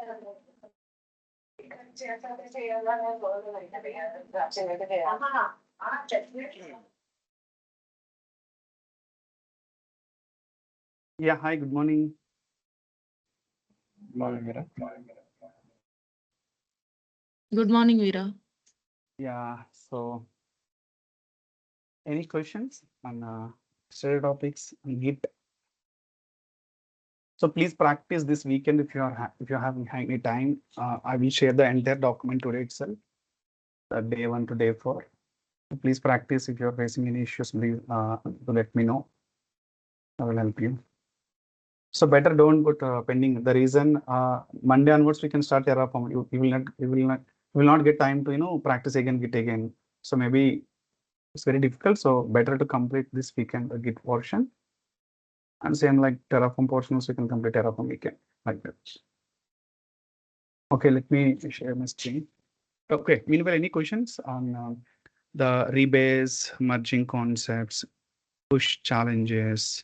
Yeah, hi, good morning. Morning, Mira. Good morning, Veera. Yeah, so any questions on study topics on Git? So please practice this weekend if you are if you are having any time. I will share the entire document today itself, day 1 to day 4. So please practice. If you are facing any issues, please let me know. I will help you. So better don't put pending. The reason Monday onwards we can start Terraform. You will not get time to practice again, Git again. So maybe it's very difficult. So better to complete this weekend the Git portion. And same like Terraform portion, also you can complete Terraform weekend like that. Okay, let me share my screen. Okay, meanwhile, any questions on the rebase, merging concepts, push challenges,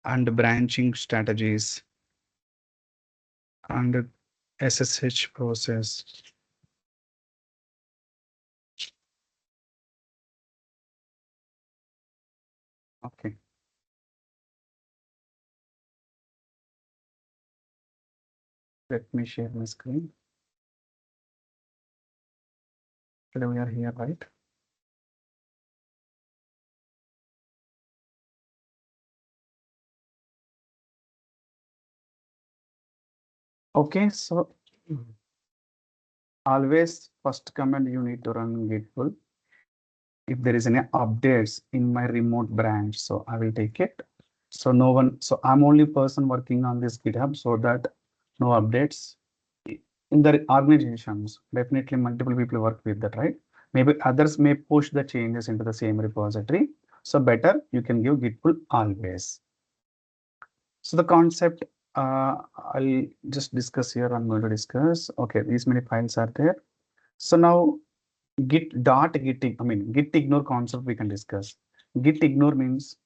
and branching strategies, and SSH process? Okay, let me share my screen. Today we are here, right? Okay, so always first command you need to run git pull if there is any updates in my remote branch. So I will take it. So no one, so I'm only person working on this GitHub so that no updates in the organizations. Definitely multiple people work with that, right? Maybe others may push the changes into the same repository. So better you can give git pull always. So the concept, I'll just discuss here. I'm going to discuss. Okay, these many files are there. So now git ignore concept we can discuss. Git ignore means,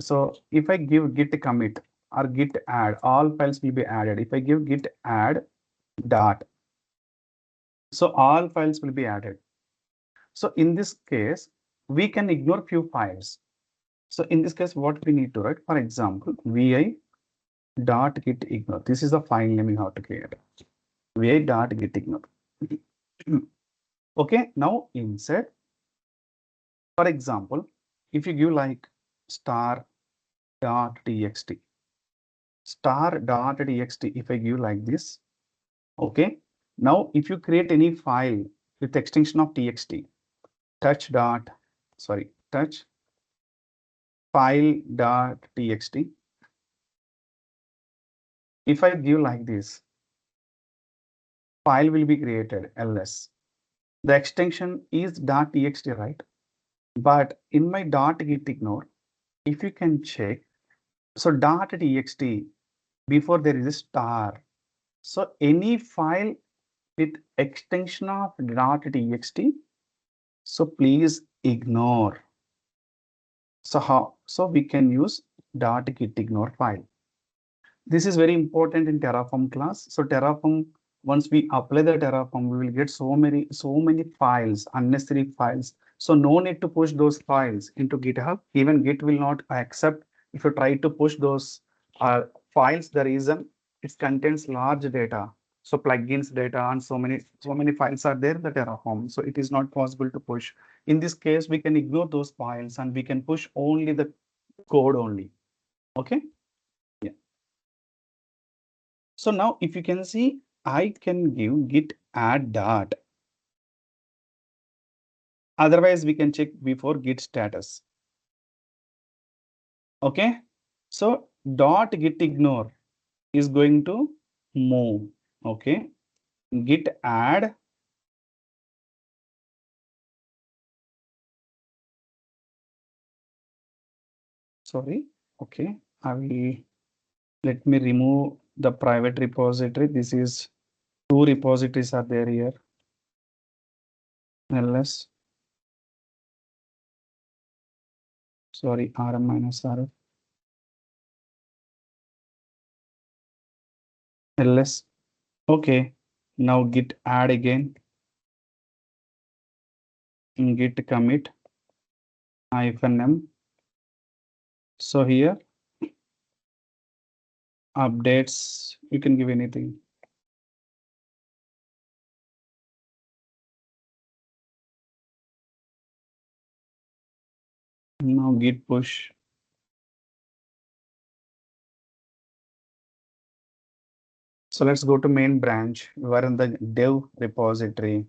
so if I give git commit or git add, all files will be added. If I give git add dot, so all files will be added. So in this case, we can ignore few files. So in this case, what we need to write, for example, vi dot git ignore. This is the file name you have to create. Vi dot git ignore. Okay, now insert. For example, if you give like star dot txt, star dot txt, if I give like this, okay. Now, if you create any file with extension of txt, touch dot, sorry, touch file dot txt. If I give like this, file will be created ls. The extension is .txt, right? But in my .git ignore, if you can check, so .txt before there is a star. So any file with extension of .txt, so please ignore. So how? So we can use .git ignore file. This is very important in Terraform class. So Terraform, once we apply the Terraform, we will get so many files, unnecessary files. So no need to push those files into GitHub. Even Git will not accept if you try to push those files. The reason it contains large data. So plugins data and so many files are there in the Terraform. So it is not possible to push. In this case, we can ignore those files and we can push only the code only. Okay. Yeah. So now if you can see, I can give git add dot. Otherwise, we can check before git status. Okay. So dot git ignore is going to move. Okay. Git add. Sorry. Okay. I will let me remove the private repository. This is two repositories are there here. ls. Sorry, rm minus rf. ls. Okay, now git add again, git commit -m. So here updates, you can give anything. Now git push. So let's go to main branch. We are in the dev repository.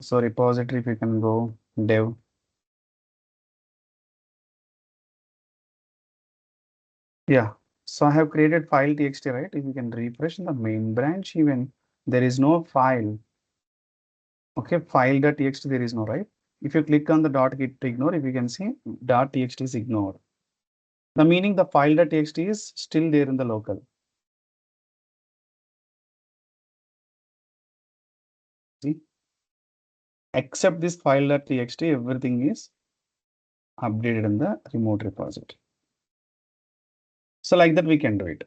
So repository, if you can go dev. Yeah. So I have created file txt, right? If you can refresh in the main branch, even there is no file. Okay, file.txt there is no, right? If you click on the .git ignore, if you can see .txt is ignored. The meaning the file.txt is still there in the local. See, except this file.txt, everything is updated in the remote repository. So like that, we can do it.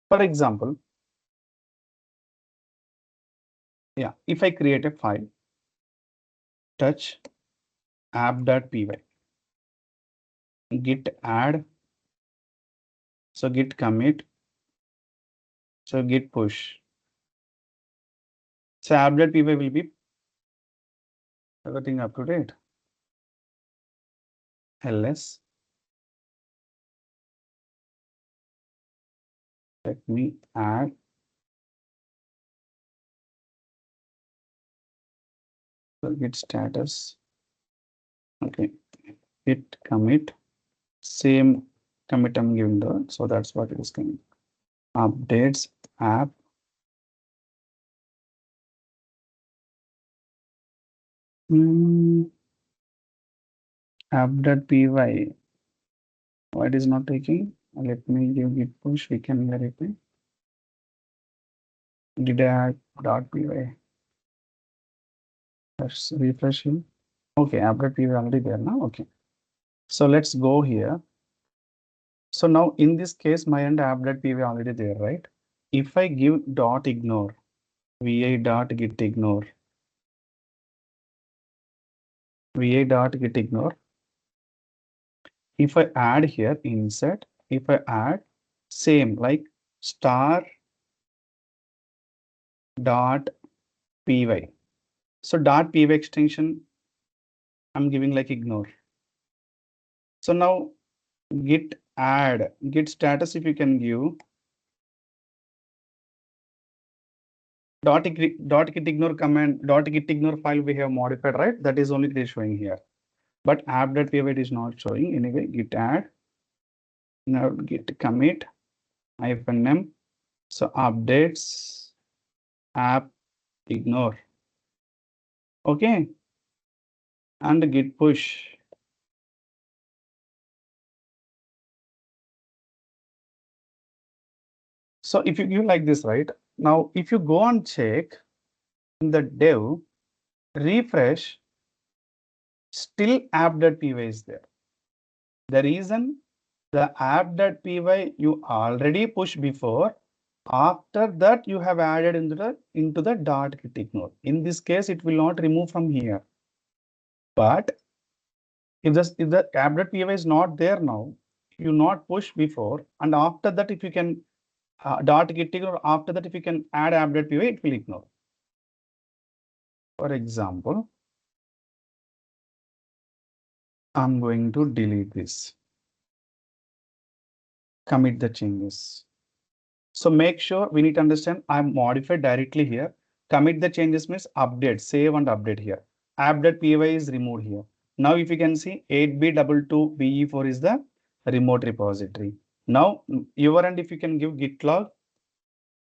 For example, yeah, if I create a file, touch app.py, git add, so git commit, so git push. So app.py will be everything up to date. ls, let me add, so git status, okay, git commit, same commit I'm giving the, so that's what it is coming. Updates app. App.py, why it is not taking? Let me give git push, we can verify. Did I add .py? Let's refresh him. Okay, app.py already there now. Okay. So let's go here. So now in this case, my end app.py already there, right? If I give dot ignore, vi dot git ignore, vi dot git ignore. If I add here insert, if I add same like star dot py. So dot py extension, I'm giving like ignore. So now git add, git status, if you can give git ignore command, git ignore file we have modified, right? That is only it is showing here. But app.py it is not showing. Anyway, git add, now git commit -m. So updates app ignore. Okay. And git push. So if you give like this, right? Now, if you go and check in the dev, refresh, still app.py is there. The reason the app.py you already pushed before, after that you have added into the dot git ignore. In this case, it will not remove from here. But if the app.py is not there now, you not push before, and after that, if you can dot git ignore, after that, if you can add app.py, it will ignore. For example, I'm going to delete this. Commit the changes. So make sure we need to understand I'm modified directly here. Commit the changes means update, save and update here. App.py is removed here. Now if you can see 8b22be4 is the remote repository. Now your end, if you can give git log,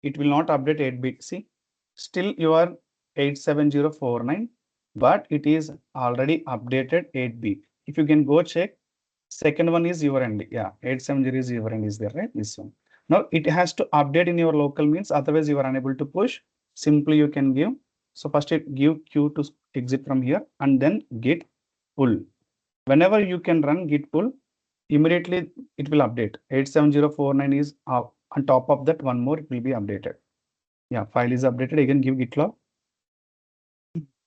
it will not update 8-bit. See, still you are 87049, but it is already updated 8b. If you can go check, second one is your end. Yeah, 870 is your end is there, right? This one. Now it has to update in your local means, otherwise you are unable to push. Simply you can give. So first it give q to exit from here and then git pull. Whenever you can run git pull, immediately it will update. 87049 is on top of that, one more it will be updated. Yeah, file is updated. Again, give git log.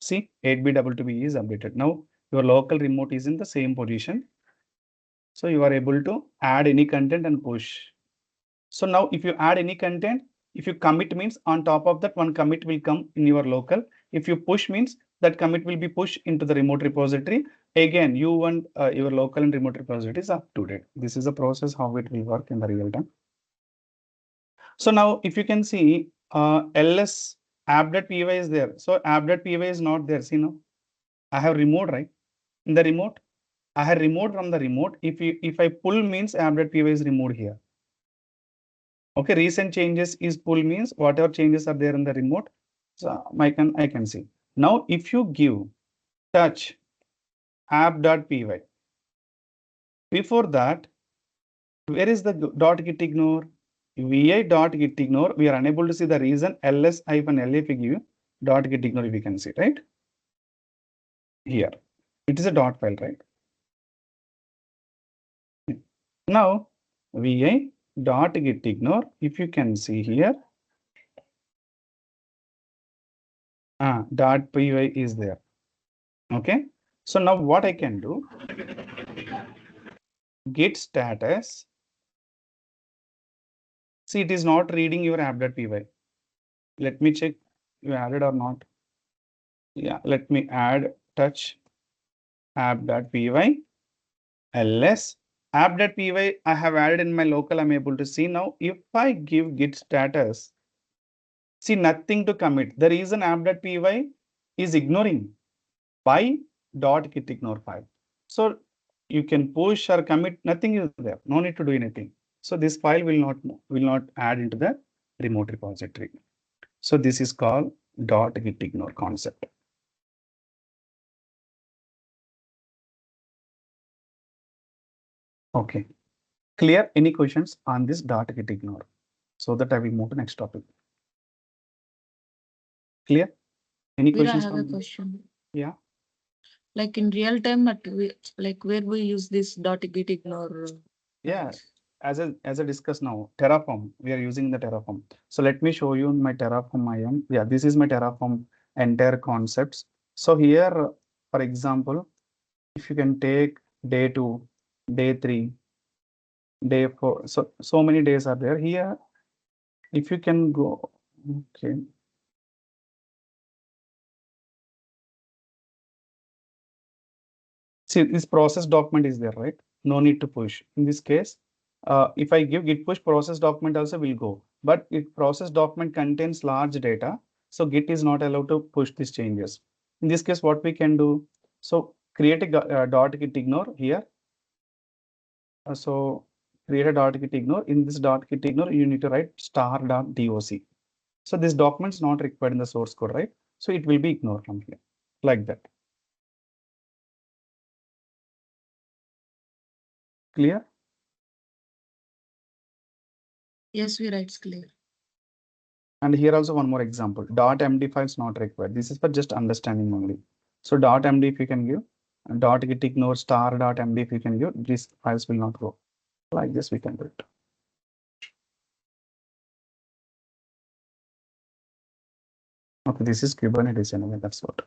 See, 8b2b is updated. Now your local remote is in the same position. So you are able to add any content and push. So now if you add any content, if you commit means on top of that one commit will come in your local. If you push means that commit will be pushed into the remote repository. Again, you want your local and remote repository is up to date. This is a process how it will work in the real time. So now if you can see ls app.py is there. So app.py is not there. See now, I have removed, right? In the remote, I have removed from the remote. If I pull means app.py is removed here. Okay, recent changes is pull means whatever changes are there in the remote. So I can see. Now if you give touch app.py, before that, where is the dot git ignore? vi dot git ignore, we are unable to see the reason ls-la if we give dot git ignore, we can see, right? Here, it is a dot file, right? Now vi dot git ignore, if you can see here, dot py is there. Okay, so now what I can do, git status. See, it is not reading your app.py. Let me check you added or not. Yeah, let me add touch app.py ls app.py I have added in my local. I'm able to see now. If I give git status, see nothing to commit. The reason app.py is ignoring by dot git ignore file. So you can push or commit, nothing is there. No need to do anything. So this file will not add into the remote repository. So this is called dot git ignore concept. Okay. Clear? Any questions on this dot git ignore? So that I will move to next topic. Clear? Any Veera, I questions have a on? question. Yeah. Like in real time, like where we use this dot git ignore. Yeah. As I discussed now, Terraform, we are using the Terraform. So let me show you my Terraform IAM. Yeah, this is my Terraform entire concepts. So here, for example, if you can take day 2, day 3, day 4, so many days are there here. If you can go, okay. See, this process document is there, right? No need to push. In this case, if I give git push, process document also will go. But if process document contains large data, so git is not allowed to push these changes. In this case, what we can do? So create a dot git ignore here. So create a dot git ignore. In this dot git ignore, you need to write star dot doc. So this document is not required in the source code, right? So it will be ignored from here, like that. Clear? Yes, Veera, it's clear. And here also one more example, .md files not required. This is for just understanding only. So .md if you can give, and .git ignore star.md if you can give, these files will not go. Like this we can do it. Okay, this is Kubernetes anyway, that's what.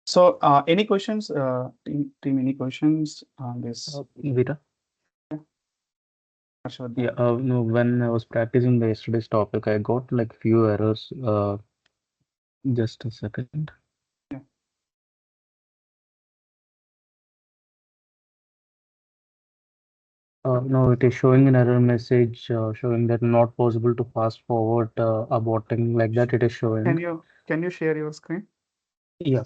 So any questions, team, any questions on this? Vita? Harshad? Yeah, no, when I was practicing the yesterday's topic, I got like few errors. Just a second. Yeah. No, it is showing an error message showing that not possible to fast forward aborting like that. It is showing. Can you share your screen? Yeah.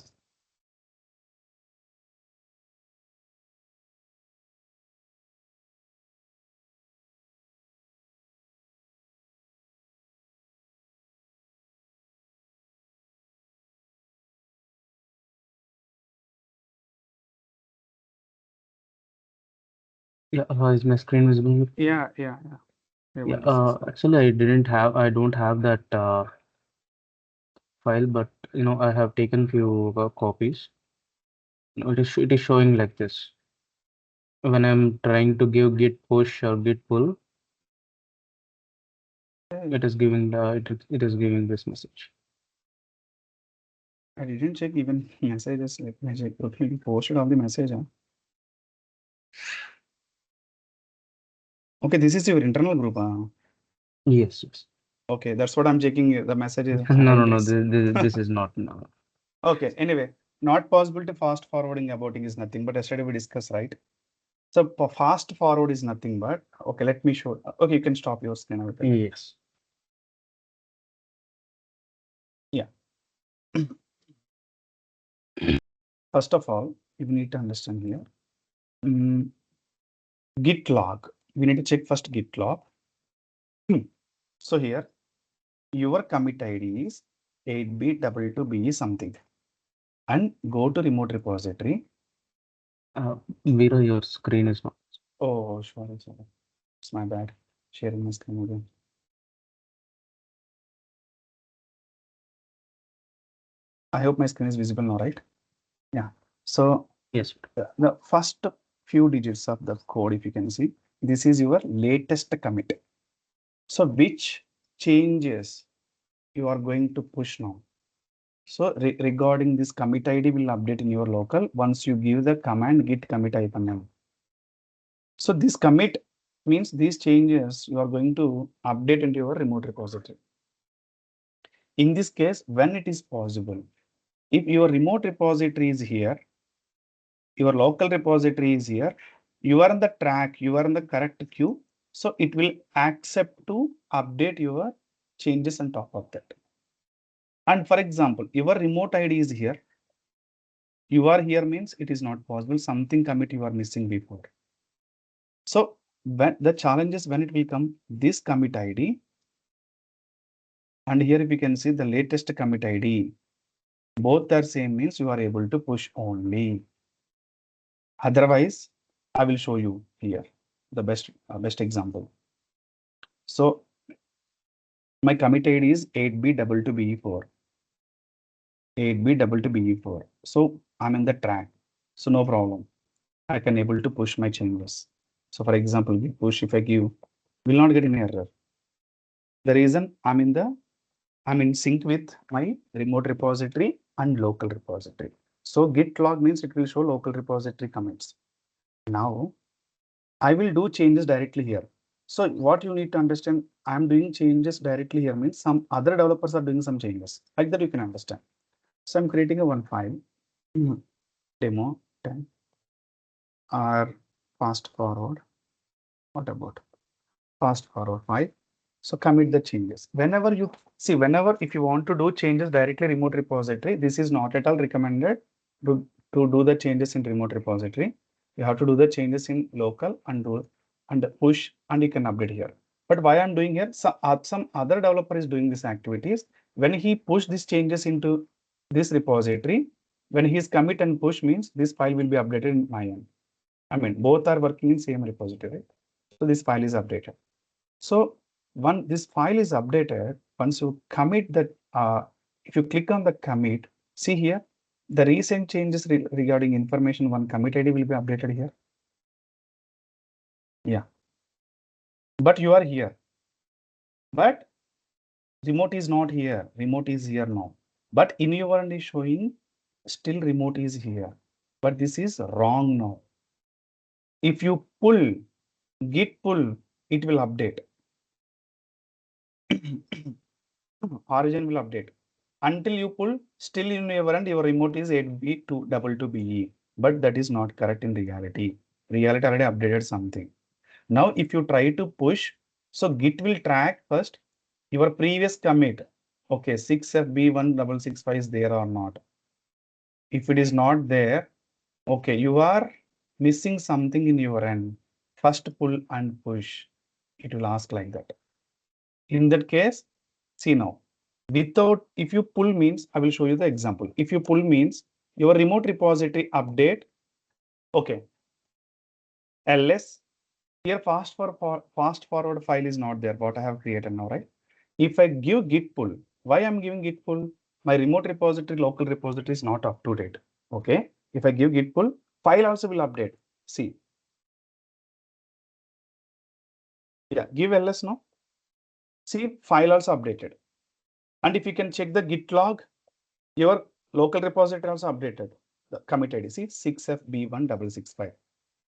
Yeah, is my screen visible? Yeah. Yeah, Kubernetes. actually I don't have that file, but I have taken few copies. It is showing like this. when I'm trying to give git push or git pull, it is giving it is giving this message. I didn't check even messages. Let me check. Okay, you posted all the message. Huh? Okay, this is your internal group. Huh? Yes, yes. Okay, that's what I'm checking. The message is No, this. this is not no. Okay, anyway, not possible to fast forwarding aborting is nothing, but yesterday we discussed, right? So fast forward is nothing but, okay, let me show. Okay, you can stop your screen. Yes. Yeah. First of all, you need to understand here. Git log. We need to check first git log. So here, your commit ID is 8B22B something. And go to remote repository. Vero, your screen is not. Oh, sorry. It's my bad. Sharing my screen again. I hope my screen is visible now, right? Yeah. So Yes. the first few digits of the code, if you can see, this is your latest commit. So which changes you are going to push now? So regarding this commit ID will update in your local once you give the command git commit -m. So this commit means these changes you are going to update into your remote repository. In this case, when it is possible, if your remote repository is here, your local repository is here, you are on the track, you are in the correct queue, so it will accept to update your changes on top of that. And for example, your remote ID is here, you are here means it is not possible, something commit you are missing before. So when the challenge is when it will come this commit ID, and here if you can see the latest commit ID, both are same means you are able to push only. Otherwise, I will show you here the best example. So my commit ID is 8B22BE4. 8B22BE4. So I'm in the track. So no problem. I can able to push my changes. So for example, we push if I give, will not get any error. The reason I'm in sync with my remote repository and local repository. So git log means it will show local repository commits. Now I will do changes directly here. So what you need to understand, I'm doing changes directly here means some other developers are doing some changes. Like that you can understand. So I'm creating a one file, demo 10 or fast forward. What about fast forward 5? So commit the changes. Whenever you see, whenever if you want to do changes directly remote repository, this is not at all recommended to do the changes in remote repository. You have to do the changes in local and do and push and you can update here. But why I'm doing here, some other developer is doing these activities. When he push these changes into this repository, when he is commit and push means this file will be updated in my end. I mean, both are working in same repository. So this file is updated. So when this file is updated, once you commit that, if you click on the commit, see here, the recent changes regarding information one commit ID will be updated here. Yeah. But you are here. But remote is not here. Remote is here now. But in your end is showing still remote is here. But this is wrong now. If you pull, git pull, it will update. Origin will update. Until you pull, still in your end, your remote is 8B22BE. But that is not correct in reality. Reality already updated something. Now, if you try to push, so Git will track first your previous commit. Okay, 6FB1665 is there or not. If it is not there, okay, you are missing something in your end. First pull and push. It will ask like that. In that case, see now, without, if you pull means, I will show you the example. If you pull means your remote repository update, okay, ls, here fast forward file is not there, what I have created now, right? If I give git pull, why I'm giving git pull? My remote repository, local repository is not up to date. Okay, if I give git pull, file also will update. See, Yeah, give ls now. See, file also updated. And if you can check the git log, your local repository also updated. The commit ID, see 6FB1665.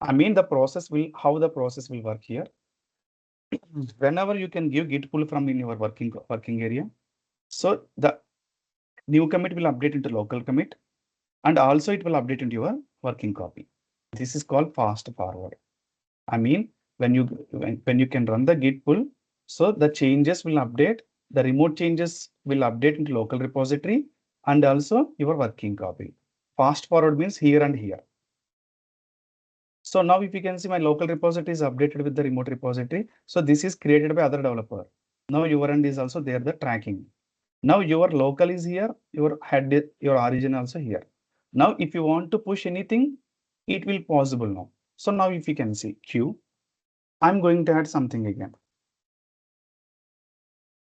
I mean the process will, how the process will work here. Whenever you can give git pull from in your working area, so the new commit will update into local commit, and also it will update into your working copy. This is called fast forward. I mean, when you can run the git pull, so the changes will update, the remote changes will update into local repository and also your working copy. Fast forward means here and here. So now if you can see my local repository is updated with the remote repository. So this is created by other developer. Now your end is also there, the tracking. Now your local is here, your head, your origin also here. Now if you want to push anything, it will possible now. So now if you can see Q, I'm going to add something again.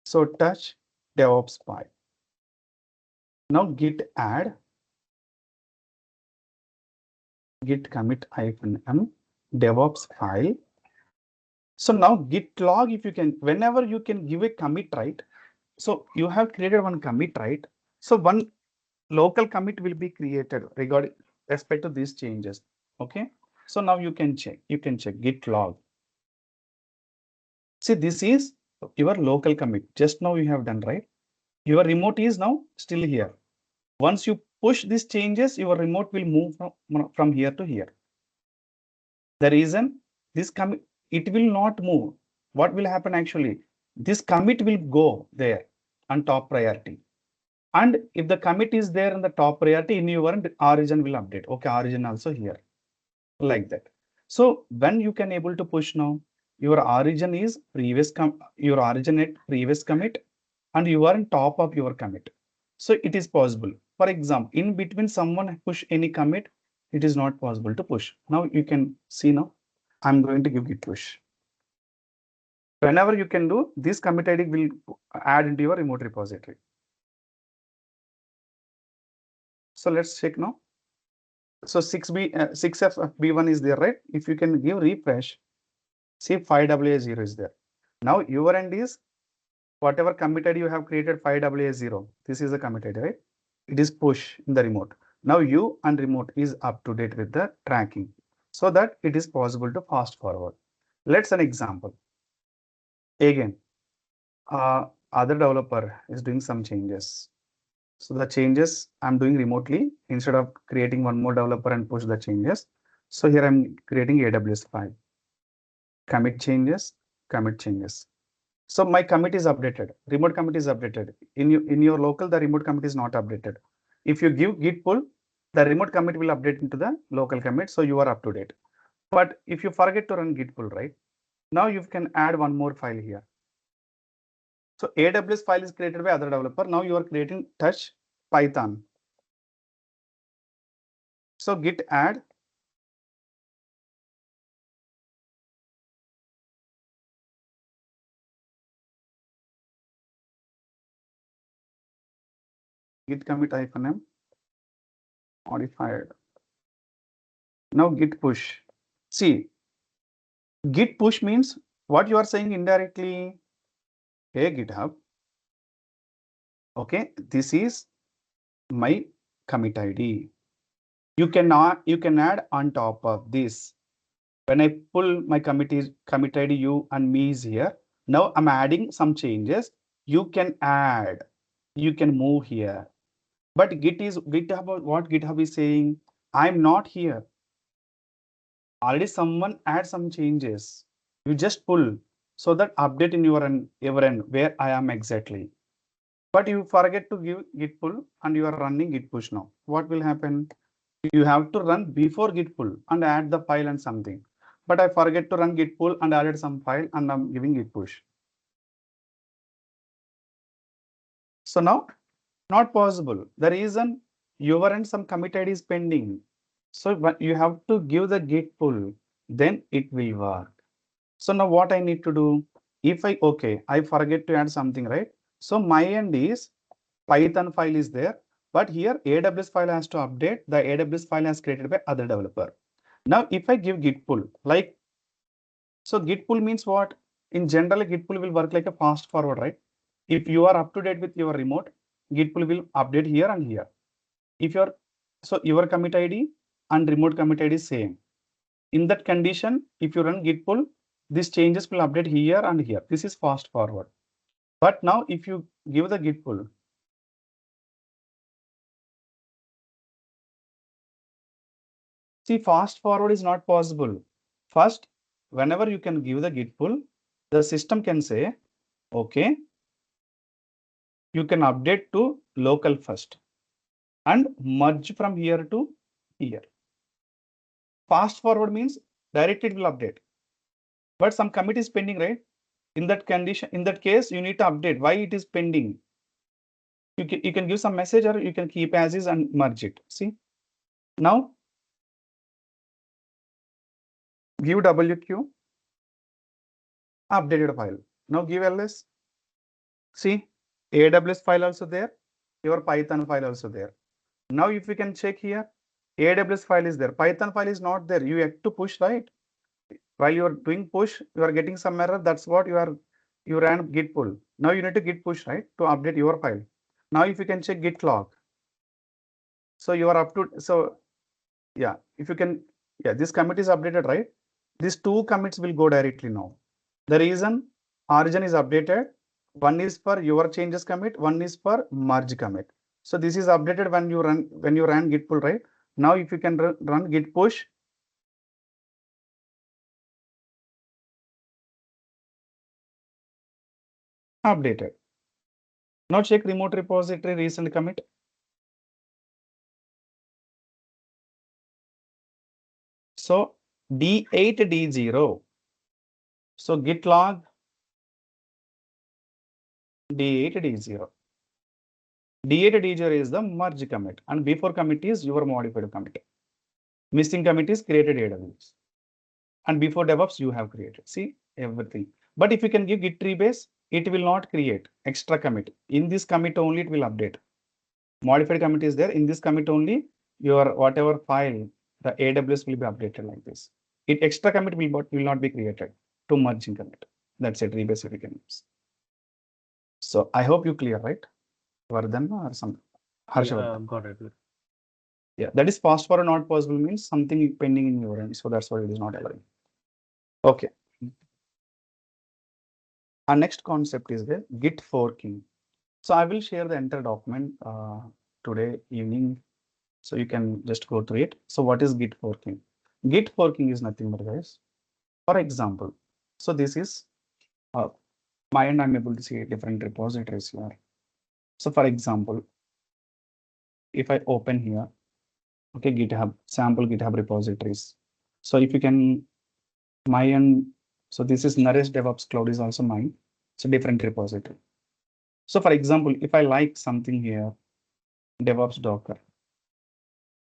So touch DevOps file. Now git add, git commit -m DevOps file. So now git log, if you can, whenever you can give a commit, right? So you have created one commit, right? So one local commit will be created regarding respect to these changes. Okay. So now you can check git log. See, this is your local commit. Just now you have done, right? Your remote is now still here. Once you push these changes, your remote will move from here to here. The reason this commit, it will not move. What will happen actually? This commit will go there on top priority. And if the commit is there in the top priority, in your origin will update. Okay, origin also here, like that. So when you can able to push now, your origin is your origin at previous commit, and you are on top of your commit. So it is possible. For example, in between someone push any commit, it is not possible to push. Now you can see now, I'm going to give git push. Whenever you can do, this commit ID will add into your remote repository. So let's check now. So 6FB1 is there, right? If you can give refresh, see 5AA0 is there. Now your end is whatever commit ID you have created 5AA0. This is the commit ID, right? It is push in the remote. Now you and remote is up to date with the tracking so that it is possible to fast forward. Let's an example. Again, other developer is doing some changes. So the changes I'm doing remotely instead of creating one more developer and push the changes. So here I'm creating AWS file. Commit changes, commit changes. So my commit is updated. Remote commit is updated. In your local, the remote commit is not updated. If you give git pull, the remote commit will update into the local commit. So you are up to date. But if you forget to run git pull, right? Now you can add one more file here. So AWS file is created by other developer. Now you are creating touch Python. So git add git commit -m modified. Now git push. See, git push means what you are saying indirectly. Hey GitHub. Okay, this is my commit ID. You can add on top of this. When I pull my commit ID, you and me is here. Now I'm adding some changes. You can add, you can move here. But GitHub, what GitHub is saying, I'm not here. Already someone add some changes. You just pull so that update in your end where I am exactly. But you forget to give git pull and you are running git push now. What will happen? You have to run before git pull and add the file and something. But I forget to run git pull and added some file and I'm giving git push. So now not possible. The reason your end some commit ID is pending. So you have to give the git pull, then it will work. So now what I need to do? If I forget to add something, right? So my end is Python file is there, but here AWS file has to update. The AWS file has created by other developer. Now, if I give git pull, like, so git pull means what? In general, git pull will work like a fast forward, right? If you are up to date with your remote, git pull will update here and here. If you're so your commit ID and remote commit ID is same. In that condition, if you run git pull, these changes will update here and here. This is fast forward. But now if you give the git pull, see, fast forward is not possible. First, whenever you can give the git pull, the system can say, okay, you can update to local first and merge from here to here. Fast forward means directly it will update. But some commit is pending, right? In that condition, in that case, you need to update why it is pending. You can give some message or you can keep as is and merge it. See, now give WQ, updated file. Now give ls. See, AWS file also there, your Python file also there. Now if we can check here, AWS file is there, Python file is not there. You have to push, right? While you are doing push, you are getting some error. That's what you ran git pull. Now you need to git push, right, to update your file. Now if you can check git log, so you are up to, so yeah, if you can, yeah, this commit is updated, right? These two commits will go directly now. The reason origin is updated, one is for your changes commit, one is for merge commit. So this is updated when you ran git pull, right? Now if you can run git push, updated. Now check remote repository recent commit. So D8 D0. So git log D8 D0. D8 D0 is the merge commit, and before commit is your modified commit. Missing commit is created AWS. And before DevOps, you have created. See everything. But if you can give git tree base, it will not create extra commit. In this commit only, it will update. Modified commit is there. In this commit only, your whatever file, the AWS will be updated like this. It extra commit will not be created to merge in commit. That's a tree base if you can use. So I hope you clear, right? Vardhan or some Harshvardhan. Got it. Yeah, that is fast forward not possible means something pending in your end. So that's why it is not allowing. Okay. Our next concept is the Git forking. So I will share the entire document today evening, so you can just go through it. So what is Git forking? Git forking is nothing but, guys, for example, so this is my end, I'm able to see different repositories here. So for example, if I open here, okay, GitHub, sample GitHub repositories. So if you can, my end, so this is Naresh DevOps Cloud is also mine. So different repository. So for example, if I like something here, DevOps Docker,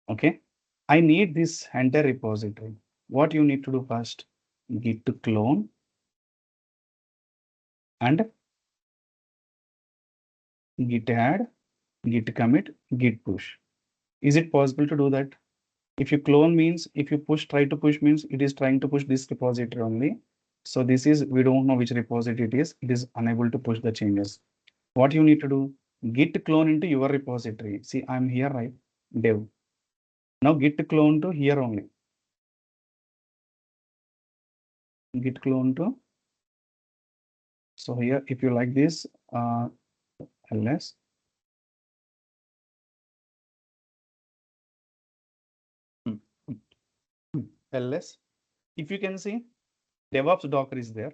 okay, I need this entire repository. What you need to do first, git to clone and git add, git commit, git push. Is it possible to do that? If you clone means, if you push, try to push means it is trying to push this repository only. So this is, we don't know which repository it is unable to push the changes. What you need to do, git clone into your repository. See, I'm here, right? Dev. Now git clone to here only. Git clone to, so here, if you like this, ls, ls, if you can see, DevOps Docker is there.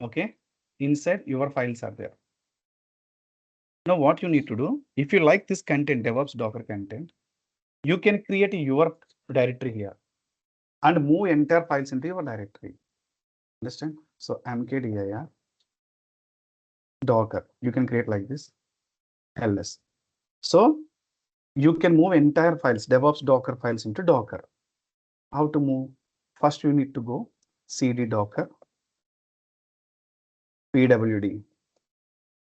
Okay, inside your files are there. Now what you need to do, if you like this content, DevOps Docker content, you can create your directory here and move entire files into your directory. Understand? So mkdir Docker, you can create like this, ls. So you can move entire files, DevOps Docker files into Docker. How to move? First, you need to go cd docker pwd.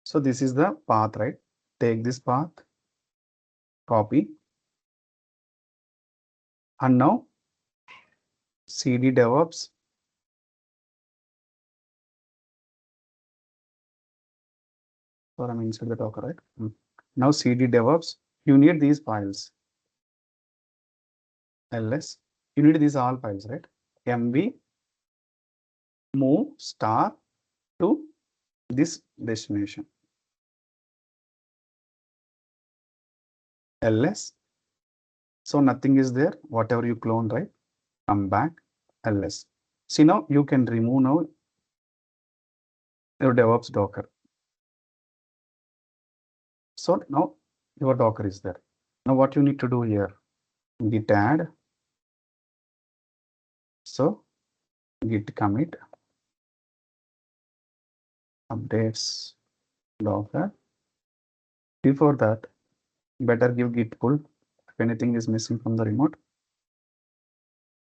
So this is the path, right? Take this path, copy, and now cd DevOps So I'm inside the Docker, right? Now cd DevOps, you need these files. ls, you need these all files, right? mv move star to this destination. ls, so nothing is there, whatever you clone, right? Come back, ls. See, now you can remove now your DevOps Docker. So now your Docker is there. Now what you need to do here, git add, so git commit, updates Docker. Before that, better give git pull if anything is missing from the remote.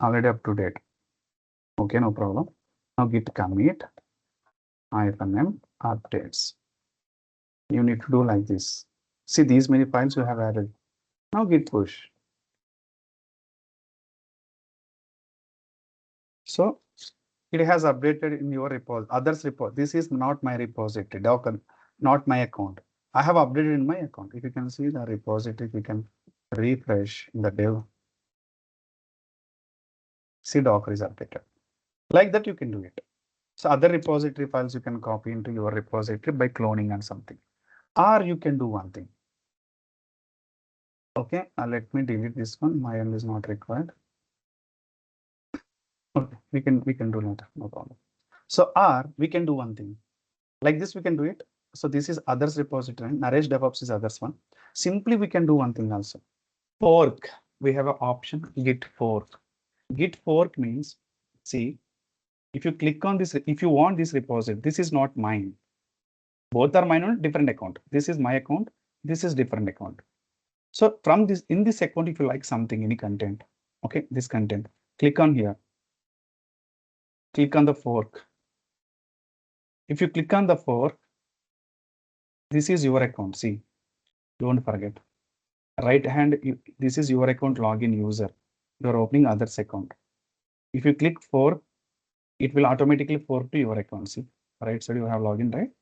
Already up to date. Okay, no problem. Now git commit -m updates. You need to do like this. See, these many files you have added. Now git push. So it has updated in your repository, others repository. This is not my repository, Docker, not my account. I have updated in my account. If you can see the repository, you can refresh in the dev. See, Docker is updated. Like that, you can do it. So other repository files you can copy into your repository by cloning and something. Or you can do one thing. Okay, let me delete this one. My end is not required. Okay, we can do later, no problem. So or we can do one thing. Like this, we can do it. So this is others repository. Naresh DevOps is others one. Simply we can do one thing also. Fork. We have an option git fork. Git fork means, see, if you click on this, if you want this repository, this is not mine. Both are mine on different account. This is my account. This is different account. So from this, in this account, if you like something, any content, okay, this content, click on here. Click on the fork. If you click on the fork, this is your account. See, don't forget. Right hand, this is your account login user. You are opening others account. If you click fork, it will automatically fork to your account. See, right side you have login, right?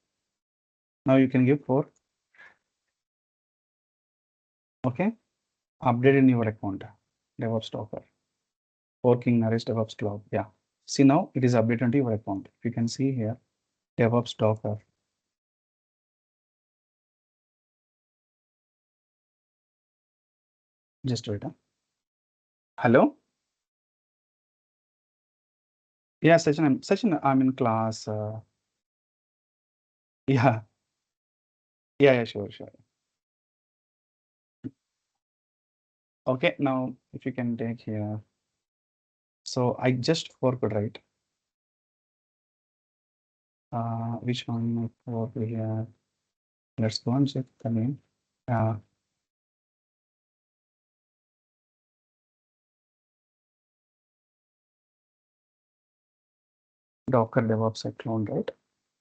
Now you can give fork. Okay, update in your account. DevOps Docker. Forking Naresh DevOps Cloud. Yeah. See, now it is updated to your account. If you can see here, DevOps Docker. Just wait. Hello. Yeah, Sachin, I'm in class. Yeah. Yeah, sure. Okay, now if you can take here. So I just forked, right? Which one fork we have? Let's go and check the name. Docker DevOps clone, right?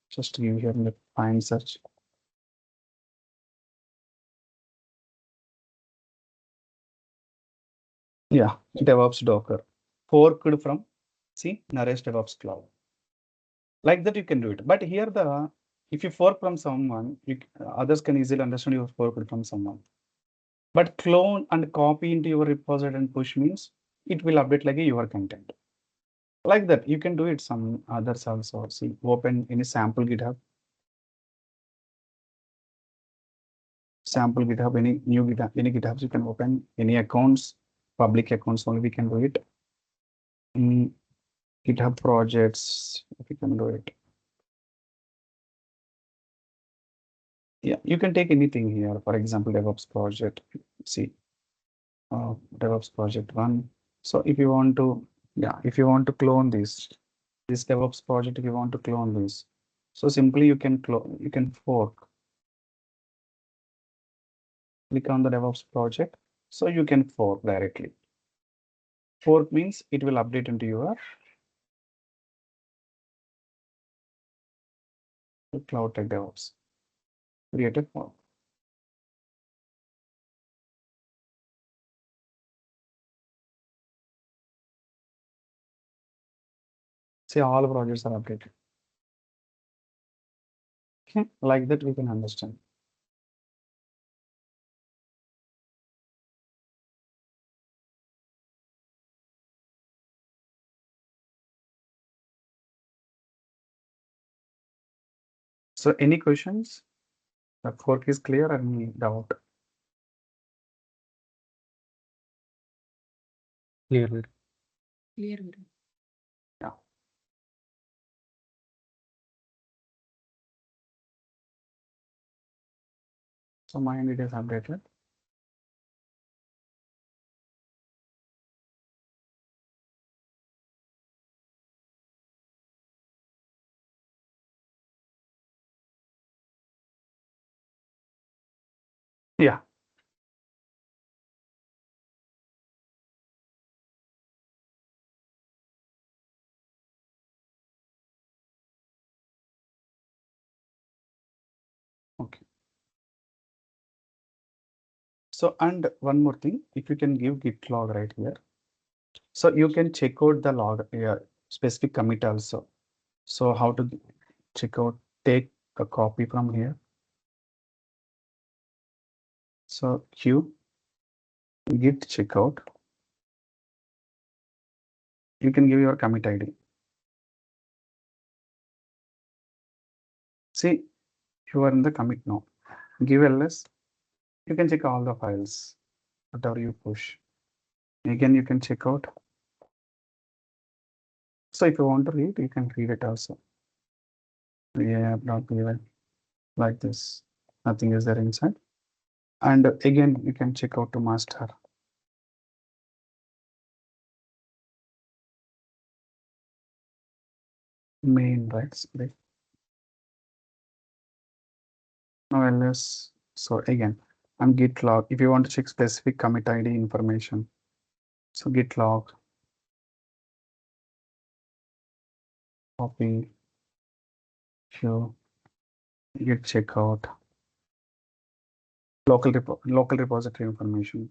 Just give here the find search. Yeah, DevOps Docker. Forked from, see, Naresh DevOps Cloud. Like that you can do it. But here if you fork from someone, others can easily understand you forked from someone. But clone and copy into your repository and push means it will update like your content. Like that, you can do it some others also. See, open any sample GitHub. Sample GitHub, any new GitHub, any GitHubs you can open, any accounts, public accounts only we can do it. GitHub projects, if you can do it. Yeah, you can take anything here. For example, DevOps project. See, DevOps project one. So if you want to, yeah, if you want to clone this DevOps project, if you want to clone this, so simply you can clone, you can fork. Click on the DevOps project, so you can fork directly. Fork means it will update into your Cloud Tech DevOps. Create a fork. See, all projects are updated. Okay, like that we can understand. So any questions? The fork is clear or any doubt? Clear. Clear. Guru. Yeah. So mine it is updated. Yeah. Okay. So and one more thing, if you can give git log right here, so you can check out the log specific commit also. So how to check out? Take a copy from here. So Q git checkout. You can give your commit ID. See, you are in the commit now. Give ls. You can check all the files, whatever you push. Again, you can check out. So if you want to read, you can read it also. Yeah, not even like this. Nothing is there inside. And again, you can check out to master. Main, right? Now ls. So again, I'm git log. If you want to check specific commit ID information, so git log, copy, show, git checkout, local repository information,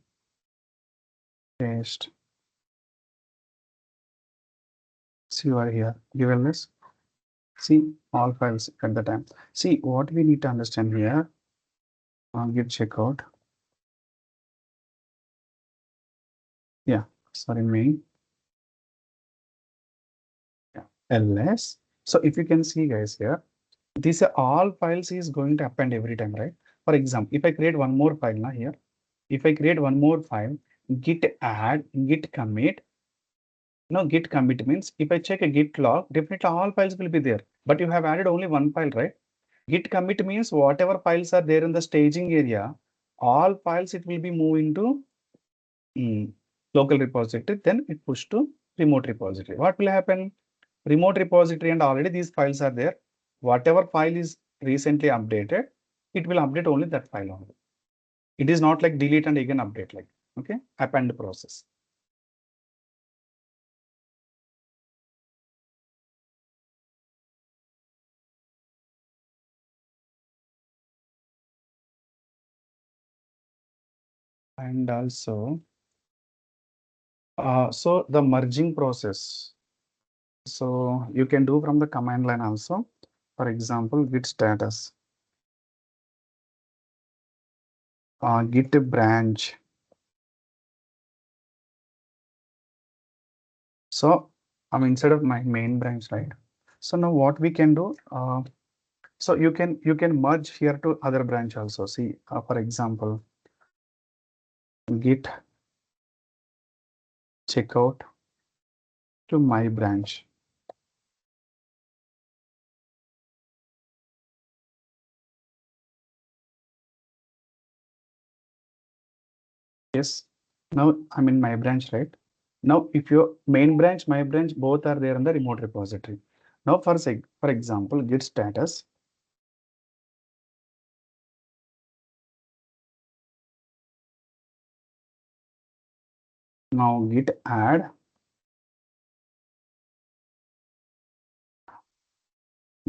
paste. See, you are here. Give ls. See all files at the time. See what we need to understand here. Git checkout. Yeah, sorry, main. Yeah, ls. So if you can see guys here, these are all files is going to append every time, right? For example, if I create one more file now here, if I create one more file, git add, git commit. Now git commit means if I check a git log, definitely all files will be there. But you have added only one file, right? Git commit means whatever files are there in the staging area, all files it will be moving to local repository, then it push to remote repository. What will happen? Remote repository and already these files are there. Whatever file is recently updated, it will update only that file only. It is not like delete and again update like, okay, append process. And also, so the merging process. So you can do from the command line also. For example, git status, git branch. So I'm inside of my main branch, right? So now what we can do, so you can merge here to other branch also. See, for example, git checkout to my branch. Yes. Now I'm in my branch, right? Now if your main branch, my branch, both are there in the remote repository. Now for example, git status. Now git add,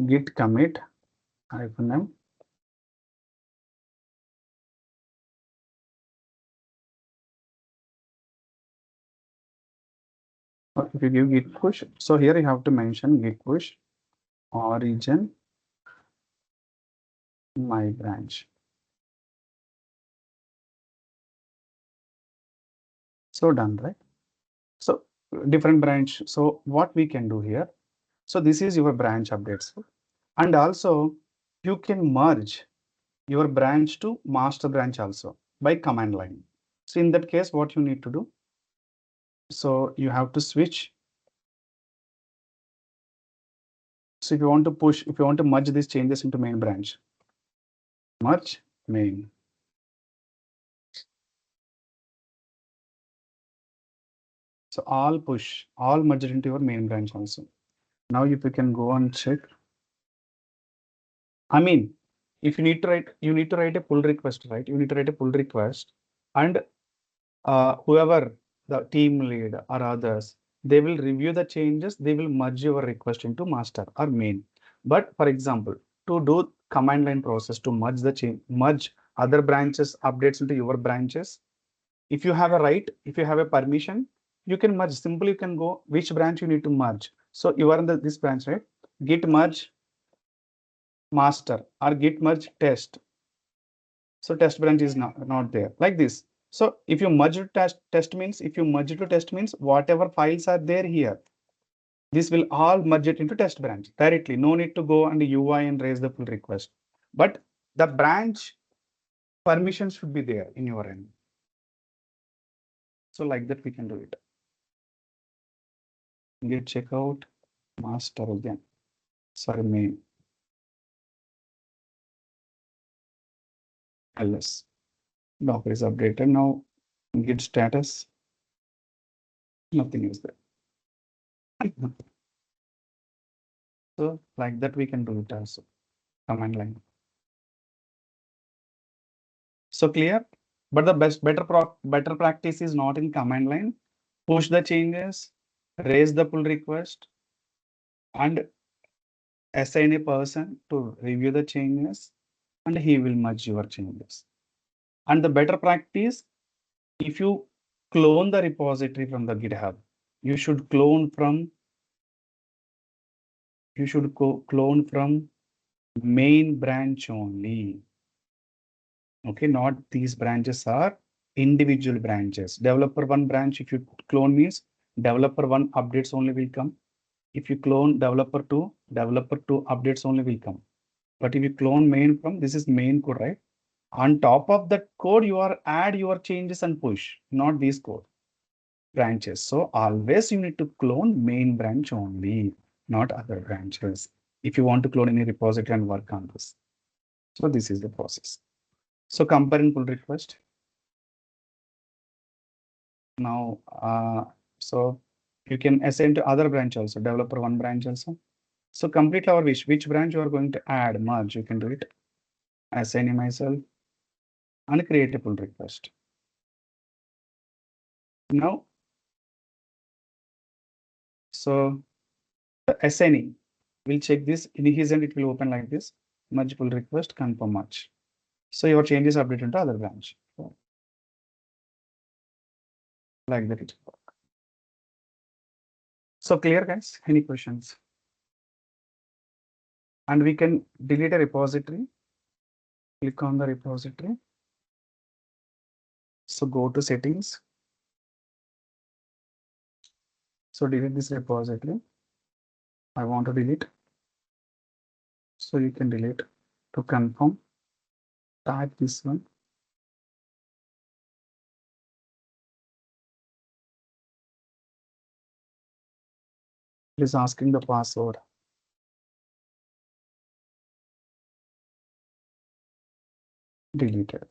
git commit -m. Or if you give git push, so here you have to mention git push origin my branch. So done, right? So different branch. So what we can do here? So this is your branch updates. And also you can merge your branch to master branch also by command line. So in that case, what you need to do? So you have to switch. So if you want to push, if you want to merge these changes into main branch, merge main. So all push, all merged into your main branch also. Now if you can go and check. I mean, if you need to write, you need to write a pull request, right? You need to write a pull request, and whoever the team lead or others, they will review the changes, they will merge your request into master or main. But for example, to do command line process to merge the change, merge other branches updates into your branches, if you have a right, if you have a permission, you can merge. Simply you can go which branch you need to merge. So you are in this branch, right? Git merge master or git merge test. So test branch is not there like this. So if you merge to test means, if you merge to test means whatever files are there here, this will all merge it into test branch directly. No need to go and UI and raise the pull request. But the branch permission should be there in your end. So like that we can do it. Git checkout master again. Sorry, main. ls. Docker is updated now. Git status. Nothing is there. So like that we can do it also. Command line. So clear? But the better practice is not in command line. Push the changes, raise the pull request, and assign a person to review the changes, and he will merge your changes. And the better practice, if you clone the repository from the GitHub, you should clone from clone from main branch only. Okay, not these branches are individual branches. Developer one branch, if you clone means developer one updates only will come. If you clone developer two updates only will come. But if you clone main from, this is main code, right? On top of that code, you are add your changes and push, not these code branches. So always you need to clone main branch only, not other branches. If you want to clone any repository and work on this. So this is the process. So compare and pull request. Now, so you can assign to other branch also, developer one branch also. So complete our wish, which branch you are going to add, merge, you can do it. Assign myself and create a pull request. Now, so the assignee will check this in his end, it will open like this, merge pull request, confirm merge. So your changes updated into other branch. Like that it will work. So clear guys, any questions? And we can delete a repository. Click on the repository. So go to settings. So delete this repository. I want to delete. So you can delete. To confirm, type this one. It is asking the password. Deleted.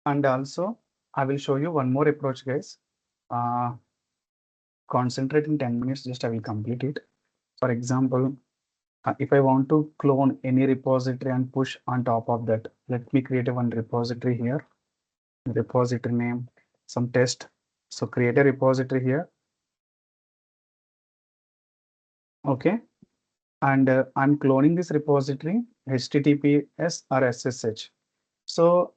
And also, I will show you one more approach, guys. Concentrate in 10 minutes, just I will complete it. For example, if I want to clone any repository and push on top of that, let me create a one repository here. Repository name, some test. So create a repository here. Okay. And I'm cloning this repository, HTTPS or SSH. So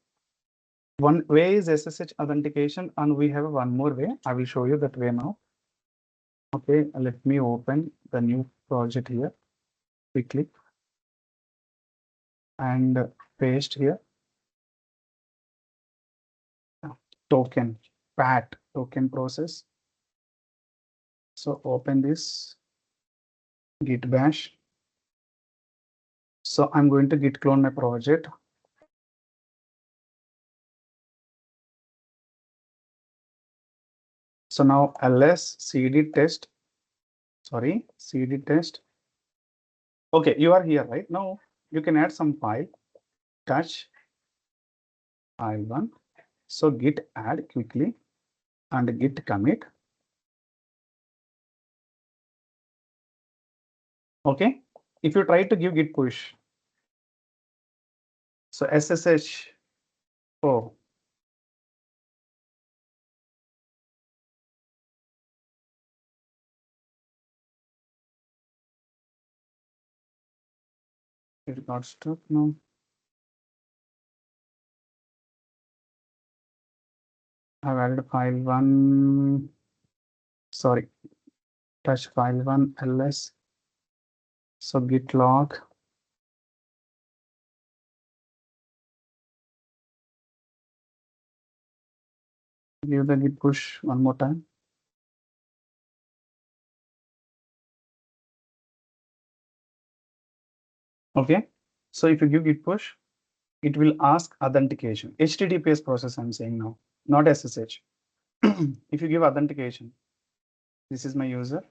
One way is SSH authentication, and we have one more way. I will show you that way now. Okay, let me open the new project here quickly and paste here. Token, PAT, token process. So open this git bash. So I'm going to git clone my project. So now ls cd test, cd test. Okay, you are here, right? Now you can add some file, touch file one. So git add quickly and git commit. Okay, if you try to give git push, so SSH, oh, it got stuck now. I've added file one, sorry, touch file one ls. So git log. Give the git push one more time. Okay, so if you give git push, it will ask authentication. HTTPS process I'm saying now, not SSH. If you give authentication, this is my user,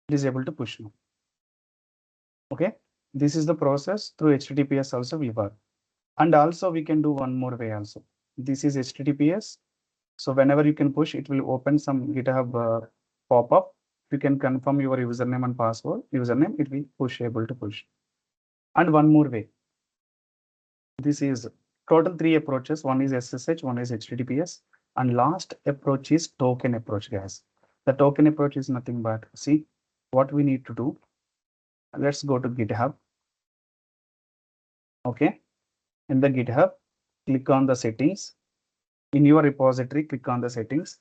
it is able to push now. Okay, this is the process through HTTPS also we work. And also we can do one more way also. This is HTTPS. So whenever you can push, it will open some GitHub pop-up. You can confirm your username and password. Username, it will push, able to push. And one more way. This is total 3 approaches. One is SSH, one is HTTPS, and last approach is token approach, guys. The token approach is nothing but, see what we need to do. Let's go to GitHub. Okay, in the GitHub, click on the settings. In your repository, click on the settings.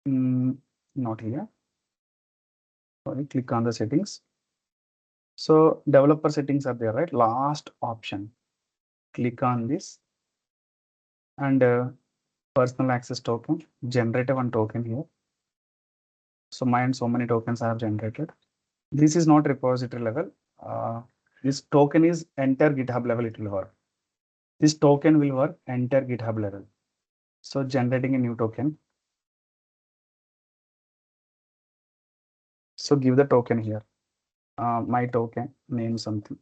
Not here. Sorry, click on the settings. So developer settings are there, right? Last option. Click on this and personal access token. Generate one token here. So so many tokens I have generated. This is not repository level. This token is enter GitHub level. It will work. This token will work enter GitHub level. So generating a new token. So give the token here. My token name something.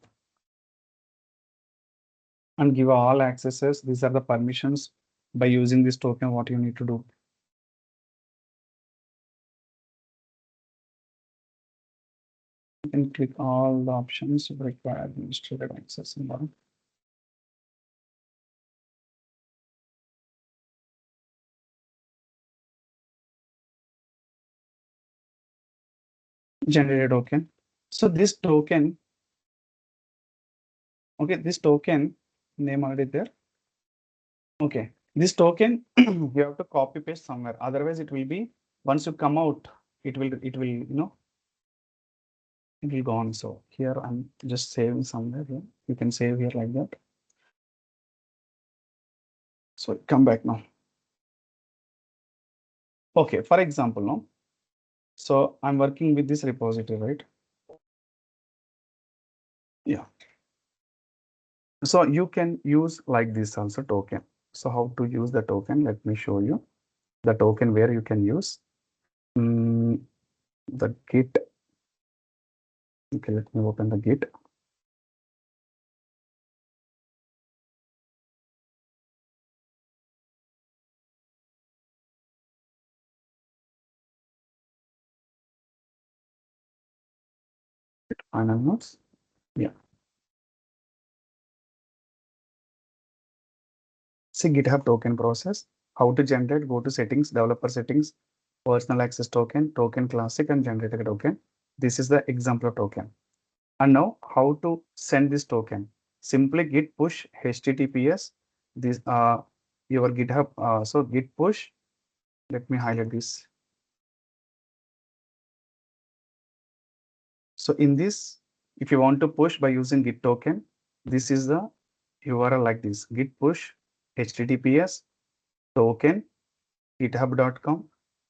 And give all accesses. These are the permissions. By using this token, what you need to do. You can click all the options require administrative access and all. Generate token. So this token, okay, this token name already there. Okay, this token you have to copy paste somewhere. Otherwise, it will be once you come out, it will it will go on. So here I'm just saving somewhere here. You can save here like that. So come back now. Okay, for example, now. So I'm working with this repository, right? Yeah. So you can use like this also token. So how to use the token? Let me show you the token where you can use the Git. Okay, let me open the Git. Final notes. Yeah. See GitHub token process. How to generate? Go to settings, developer settings, personal access token, token classic, and generate a token. This is the example of token. And now how to send this token? Simply git push HTTPS. This your GitHub. So git push. Let me highlight this. So in this, if you want to push by using git token, this is the URL like this: git push https token github.com,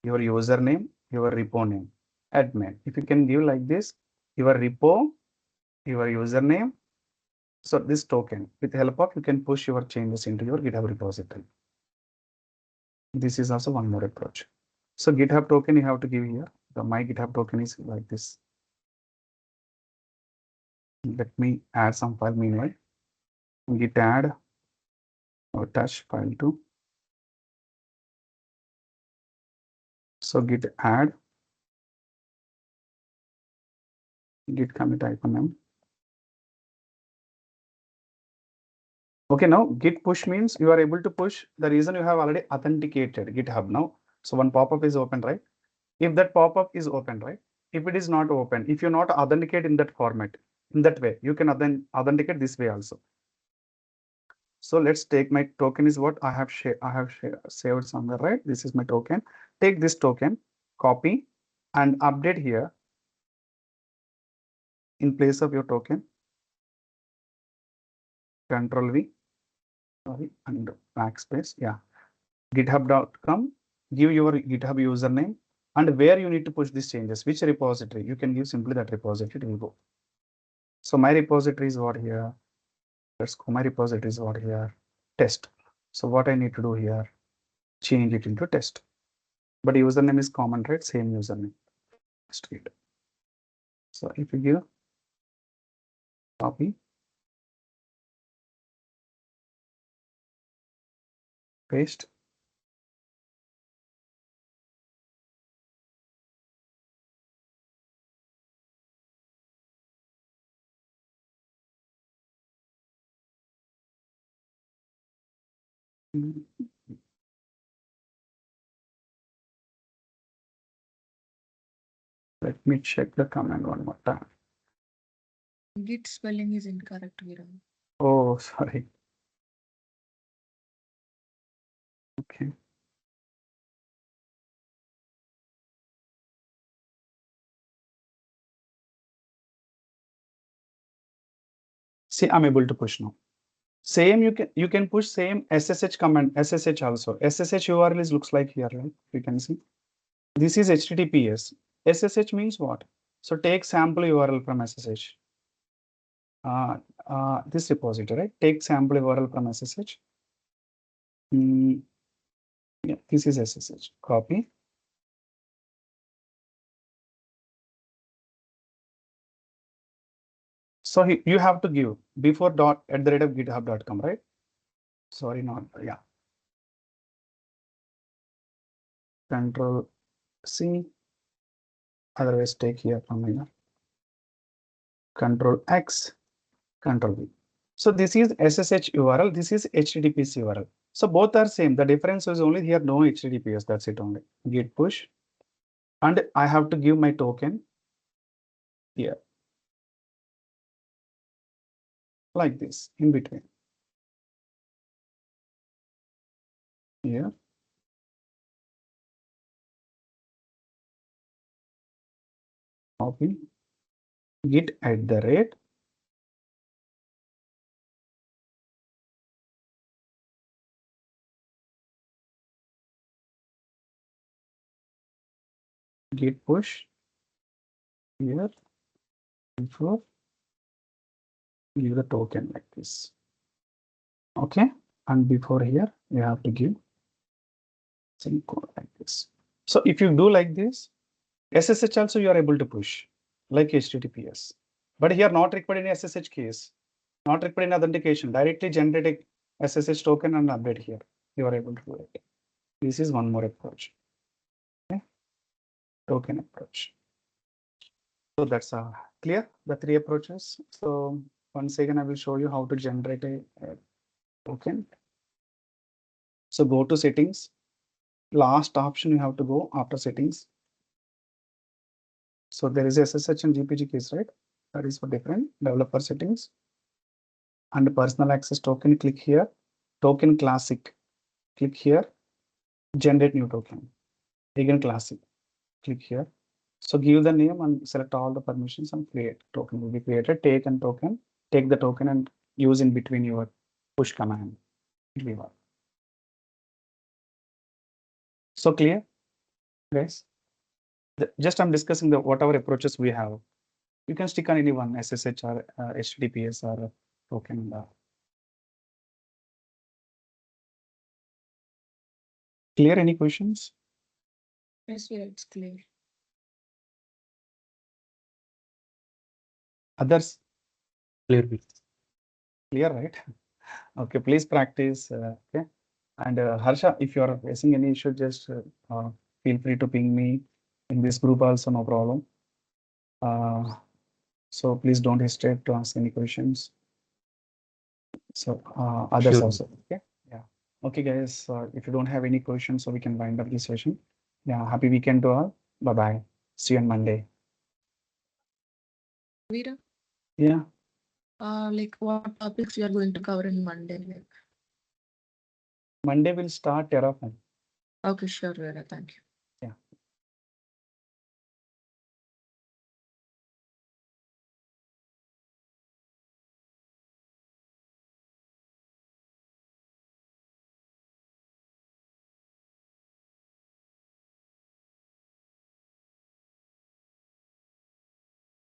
your username, your repo name, admin. If you can give like this, your repo, your username. So this token, with the help of, you can push your changes into your GitHub repository. This is also one more approach. So GitHub token you have to give here. The my GitHub token is like this. Let me add some file meanwhile. Git add or touch file to. So git add git commit -m. Okay, now git push means you are able to push. The reason you have already authenticated GitHub now. So one pop-up is open, right? If that pop-up is open, right? If it is not open, if you're not authenticate in that format, in that way, you can authenticate this way also. So let's take my token is what I have saved somewhere, right? This is my token. Take this token, copy and update here in place of your token. Control V, sorry, and backspace. Yeah, github.com. Give your GitHub username and where you need to push these changes, which repository. You can give simply that repository. It will go. So my repository is what here. Let's go. My repository is what here. Test. So what I need to do here, change it into test. But username is common, right? Same username. Street. So if you give copy, paste, let me check the command one more time. Git spelling is incorrect, Viral. Oh, sorry. Okay. See, I'm able to push now. Same, you can push same SSH command, SSH also. SSH URL is looks like here, right? You can see. This is HTTPS. SSH means what? So take sample URL from SSH. This repository, right? Take sample URL from SSH. Yeah, this is SSH. Copy. So you have to give before .@github.com, right? Sorry, not yeah. Control C. Otherwise, take here from here. Control X. Control V. So this is SSH URL. This is HTTPS URL. So both are same. The difference is only here no HTTPS. That's it only. Git push, and I have to give my token here like this in between. Here. Copy. Git @ git push here before give the token like this. Okay, and before here you have to give some code like this. So if you do like this, SSH also you are able to push like HTTPS, but here not required in SSH case, not required in authentication. Directly generate a SSH token and update here. You are able to do it. This is one more approach. Okay, token approach. So that's clear, the three approaches. So once again, I will show you how to generate a token. So go to settings. Last option you have to go after settings. So there is SSH and GPG case, right? That is for different developer settings. And personal access token, click here. Token classic. Click here, generate new token. Again, classic. Click here. So give the name and select all the permissions and create. Token will be created. Take and token. Take the token and use in between your push command. It will work. So clear, guys? Just I'm discussing the whatever approaches we have. You can stick on any one, SSH or HTTPS or token. Clear? Any questions? Yes, yeah, it's clear. Others? Clear. Clear, right? Okay, please practice. Okay. And Harsha, if you are facing any issue, just feel free to ping me in this group also, no problem. So please don't hesitate to ask any questions. So others Sure. also. Okay. Yeah. Okay, guys. If you don't have any questions, so we can wind up this session. Yeah. Happy weekend to all. Bye bye. See you on Monday. Veera, Yeah. like what topics we are going to cover in Monday? Like, Monday will start Terraform. okay, sure, Veera. Thank you.